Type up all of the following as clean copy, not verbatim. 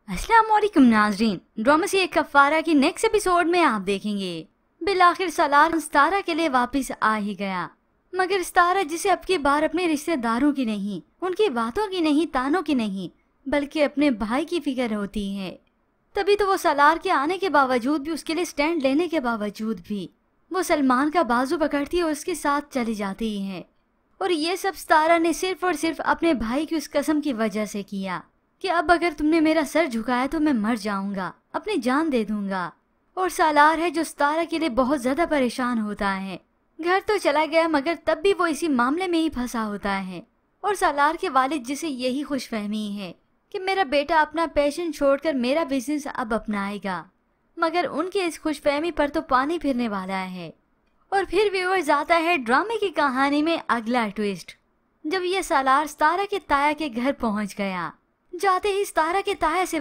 अस्सलाम वालेकुम नाजरीन, ड्रामा सी कफ़ारा की नेक्स्ट एपिसोड में आप देखेंगे बिलाखिर सलार सितारा के लिए वापस आ ही गया। मगर सितारा जिसे अब की बार अपने रिश्तेदारों की नहीं, उनकी बातों की नहीं, तानों की नहीं, बल्कि अपने भाई की फिक्र होती है। तभी तो वो सलार के आने के बावजूद भी, उसके लिए स्टैंड लेने के बावजूद भी वो सलमान का बाजू पकड़ती है और उसके साथ चली जाती है। और ये सब सितारा ने सिर्फ और सिर्फ अपने भाई की उस कसम की वजह से किया कि अब अगर तुमने मेरा सर झुकाया तो मैं मर जाऊंगा, अपनी जान दे दूंगा। और सालार है जो सितारा के लिए बहुत ज्यादा परेशान होता है। घर तो चला गया मगर तब भी वो इसी मामले में ही फंसा होता है। और सालार के वालिद जिसे यही खुशफहमी है कि मेरा बेटा अपना पैशन छोड़कर मेरा बिजनेस अब अपनाएगा, मगर उनकी इस खुशफहमी पर तो पानी फिरने वाला है। और फिर व्यूअर्स आता है ड्रामे की कहानी में अगला ट्विस्ट। जब ये सालार सितारा के ताया के घर पहुंच गया, जाते ही सितारा के ताया से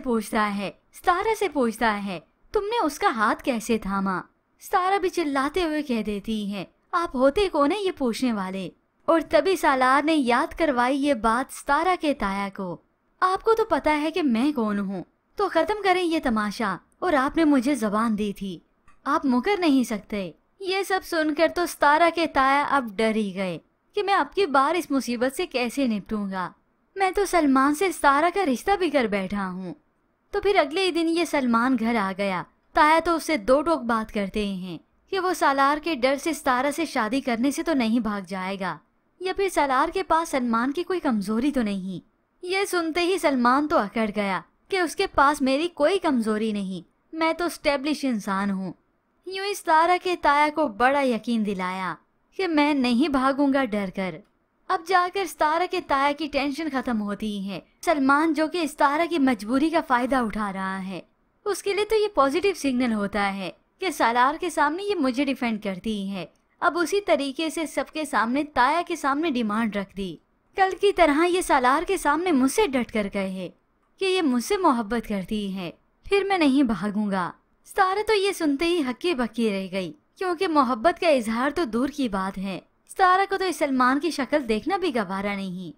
पूछता है तुमने उसका हाथ कैसे थामा। सितारा भी चिल्लाते हुए कह देती है, आप होते कौन है ये पूछने वाले। और तभी सालार ने याद करवाई ये बात सितारा के ताया को। आपको तो पता है कि मैं कौन हूँ, तो खत्म करें ये तमाशा। और आपने मुझे जबान दी थी, आप मुकर नहीं सकते। ये सब सुनकर तो सितारा के ताया अब डर ही गए कि मैं अब की बार इस मुसीबत से कैसे निपटूंगा। मैं तो सलमान से सितारा का रिश्ता भी कर बैठा हूँ। तो फिर अगले ही दिन ये सलमान घर आ गया। ताया तो उससे दो टोक बात करते हैं कि वो सालार के डर से सितारा से शादी करने से तो नहीं भाग जाएगा, या फिर सालार के पास सलमान की कोई कमजोरी तो नहीं। ये सुनते ही सलमान तो अकड़ गया कि उसके पास मेरी कोई कमजोरी नहीं, मैं तो स्टेब्लिश इंसान हूँ। यूं इस सितारा के ताया को बड़ा यकीन दिलाया कि मैं नहीं भागूंगा डर कर। अब जाकर सितारा के ताया की टेंशन खत्म होती है। सलमान जो कि सितारा की मजबूरी का फायदा उठा रहा है, उसके लिए तो ये पॉजिटिव सिग्नल होता है कि सालार के सामने ये मुझे डिफेंड करती है। अब उसी तरीके से सबके सामने ताया के सामने डिमांड रख दी। कल की तरह ये सालार के सामने मुझसे डट कर कहे कि ये मुझसे मोहब्बत करती है, फिर मैं नहीं भागूंगा। सितारा तो ये सुनते ही हक्की बक्की रह गई, क्योंकि मोहब्बत का इजहार तो दूर की बात है, सितारा को तो इस सलमान की शक्ल देखना भी गवारा नहीं।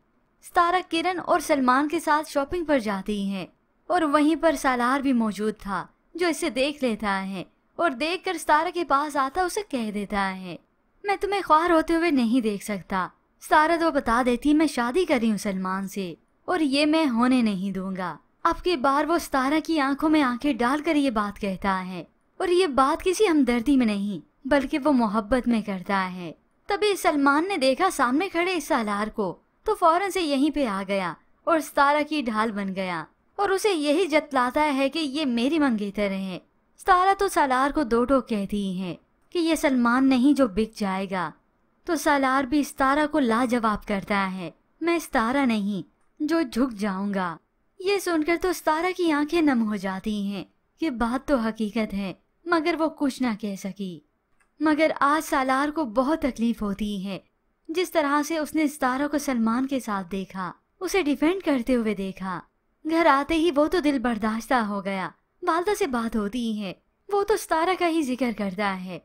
सितारा किरण और सलमान के साथ शॉपिंग पर जाती है और वहीं पर सालार भी मौजूद था, जो इसे देख लेता है और देखकर सितारा के पास आता उसे कह देता है, मैं तुम्हें ख्वार होते हुए नहीं देख सकता। सितारा तो बता देती, मैं शादी कर रही हूँ सलमान से और ये मैं होने नहीं दूंगा। अब की बार वो सितारा की आंखों में आंखें डालकर ये बात कहता है, और ये बात किसी हमदर्दी में नहीं बल्कि वो मोहब्बत में करता है। तभी सलमान ने देखा सामने खड़े इस सालार को, तो फौरन से यहीं पे आ गया और सितारा की ढाल बन गया और उसे यही जतलाता है कि ये मेरी मंगेतर है। सितारा तो सालार को दो टोक कहती है कि ये सलमान नहीं जो बिक जाएगा। तो सालार भी सितारा को लाजवाब करता है, मैं सितारा नहीं जो झुक जाऊंगा। ये सुनकर तो सितारा की आंखें नम हो जाती हैं। ये बात तो हकीकत है, मगर वो कुछ ना कह सकी। मगर आज सालार को बहुत तकलीफ होती है, जिस तरह से उसने सितारा को सलमान के साथ देखा, उसे डिफेंड करते हुए देखा। घर आते ही वो तो दिल बर्दाश्ता हो गया। वालदा से बात होती है, वो तो सितारा का ही जिक्र करता है,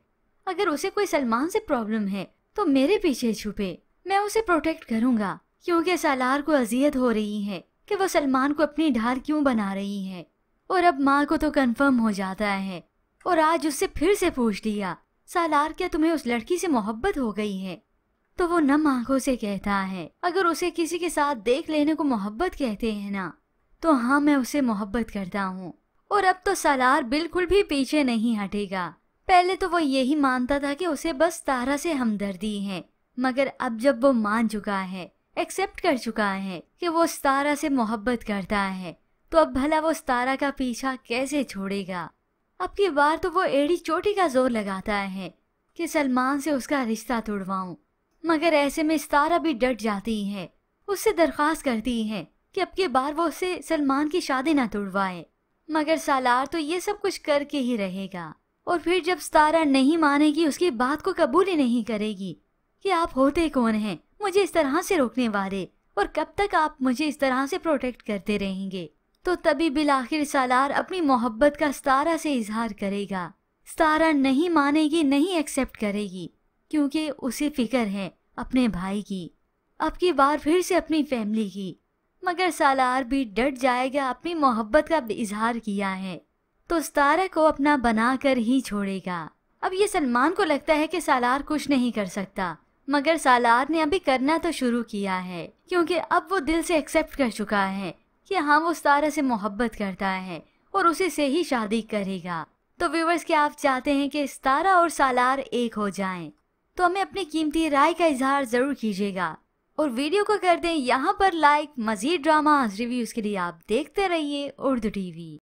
अगर उसे कोई सलमान से प्रॉब्लम है तो मेरे पीछे छुपे, मैं उसे प्रोटेक्ट करूंगा। क्योंकि सालार को अजियत हो रही है कि वो सलमान को अपनी ढाल क्यों बना रही है। और अब माँ को तो कंफर्म हो जाता है और आज उससे फिर से पूछ लिया, सालार क्या तुम्हें उस लड़की से मोहब्बत हो गई है। तो वो नम आंखों से कहता है, अगर उसे किसी के साथ देख लेने को मोहब्बत कहते हैं ना, तो हाँ मैं उसे मोहब्बत करता हूँ। और अब तो सालार बिल्कुल भी पीछे नहीं हटेगा। पहले तो वो यही मानता था कि उसे बस तारा से हमदर्दी है, मगर अब जब वो मान चुका है, एक्सेप्ट कर चुका है कि वो सितारा से मोहब्बत करता है, तो अब भला वो सितारा का पीछा कैसे छोड़ेगा। अब की बार तो वो एड़ी चोटी का जोर लगाता है कि सलमान से उसका रिश्ता तोड़वाऊं। मगर ऐसे में सितारा भी डट जाती है, उससे दरख्वास्त करती है कि अब की बार वो उससे सलमान की शादी ना तोड़वाए। मगर सालार तो ये सब कुछ करके ही रहेगा। और फिर जब सितारा नहीं मानेगी, उसकी बात को कबूल ही नहीं करेगी कि आप होते कौन हैं मुझे इस तरह से रोकने वाले, और कब तक आप मुझे इस तरह से प्रोटेक्ट करते रहेंगे, तो तभी बिलाखिर सालार अपनी मोहब्बत का सितारा से इजहार करेगा। सितारा नहीं मानेगी, नहीं एक्सेप्ट करेगी, क्योंकि उसे फिक्र है अपने भाई की, अब की बार फिर से अपनी फैमिली की। मगर सालार भी डट जाएगा, अपनी मोहब्बत का इजहार किया है तो सितारा को अपना बनाकर ही छोड़ेगा। अब ये सलमान को लगता है कि सालार कुछ नहीं कर सकता, मगर सालार ने अभी करना तो शुरू किया है, क्योंकि अब वो दिल से एक्सेप्ट कर चुका है कि हाँ वो सितारा से मोहब्बत करता है और उसी से ही शादी करेगा। तो व्यूअर्स, क्या आप चाहते हैं कि सितारा और सालार एक हो जाएं? तो हमें अपनी कीमती राय का इजहार जरूर कीजिएगा और वीडियो को कर दें यहाँ पर लाइक। मजीद ड्रामा रिव्यूज के लिए आप देखते रहिए उर्दू टीवी।